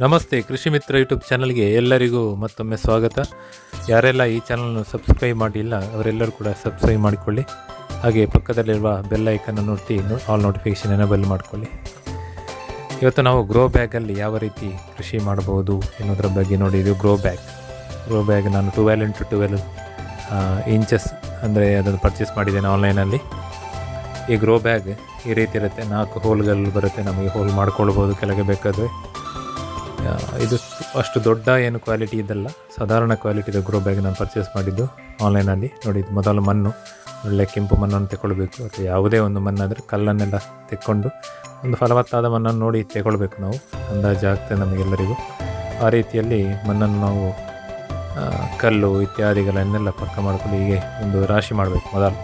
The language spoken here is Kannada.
ನಮಸ್ತೆ ಕೃಷಿ ಮಿತ್ರ ಯೂಟ್ಯೂಬ್ ಚಾನಲ್ಗೆ ಎಲ್ಲರಿಗೂ ಮತ್ತೊಮ್ಮೆ ಸ್ವಾಗತ. ಯಾರೆಲ್ಲ ಈ ಚಾನಲ್ನ ಸಬ್ಸ್ಕ್ರೈಬ್ ಮಾಡಿಲ್ಲ ಅವರೆಲ್ಲರೂ ಕೂಡ ಸಬ್ಸ್ಕ್ರೈಬ್ ಮಾಡಿಕೊಳ್ಳಿ. ಹಾಗೆ ಪಕ್ಕದಲ್ಲಿರುವ ಬೆಲ್ ಐಕನ್ನು ಒತ್ತಿ ಆಲ್ ನೋಟಿಫಿಕೇಷನ್ ಎನೇಬಲ್ ಮಾಡಿಕೊಳ್ಳಿ. ಇವತ್ತು ನಾವು ಗ್ರೋ ಬ್ಯಾಗಲ್ಲಿ ಯಾವ ರೀತಿ ಕೃಷಿ ಮಾಡಬಹುದು ಎನ್ನುವುದರ ಬಗ್ಗೆ ನೋಡಿ. ಇದು ಗ್ರೋ ಬ್ಯಾಗ್ ನಾನು 12x12 ಇಂಚಸ್ ಅಂದರೆ ಅದನ್ನು ಪರ್ಚೇಸ್ ಮಾಡಿದ್ದೇನೆ ಆನ್ಲೈನಲ್ಲಿ. ಈ ಗ್ರೋ ಬ್ಯಾಗ್ ಈ ರೀತಿ ಇರುತ್ತೆ, 4 ಹೋಲ್ಗಳು ಬರುತ್ತೆ. ನಮಗೆ ಹೋಲ್ ಮಾಡ್ಕೊಳ್ಬೋದು ಕೆಳಗೆ ಬೇಕಾದರೆ. ಇದು ಅಷ್ಟು ದೊಡ್ಡ ಏನು ಕ್ವಾಲಿಟಿ ಇದಲ್ಲ, ಸಾಧಾರಣ ಕ್ವಾಲಿಟಿದ ಗ್ರೋ ಬ್ಯಾಗ್ ನಾನು ಪರ್ಚೇಸ್ ಮಾಡಿದ್ದು ಆನ್ಲೈನಲ್ಲಿ. ನೋಡಿ, ಮೊದಲು ಮಣ್ಣು ಒಳ್ಳೆ ಕೆಂಪು ಮಣ್ಣನ್ನು ತೆಗೊಳ್ಬೇಕು, ಅಥವಾ ಯಾವುದೇ ಒಂದು ಮಣ್ಣಾದರೆ ಕಲ್ಲನ್ನೆಲ್ಲ ತೆಕ್ಕೊಂಡು ಒಂದು ಫಲವತ್ತಾದ ಮಣ್ಣನ್ನು ನೋಡಿ ತೆಗೊಳ್ಬೇಕು. ನಾವು ಅಂದಾಜು ಆಗ್ತದೆ ನಮಗೆಲ್ಲರಿಗೂ. ಆ ರೀತಿಯಲ್ಲಿ ಮಣ್ಣನ್ನು ನಾವು ಕಲ್ಲು ಇತ್ಯಾದಿಗಳನ್ನೆಲ್ಲ ಪಕ್ಕ ಮಾಡಿಕೊಂಡು ಹೀಗೆ ಒಂದು ರಾಶಿ ಮಾಡಬೇಕು ಮೊದಲು.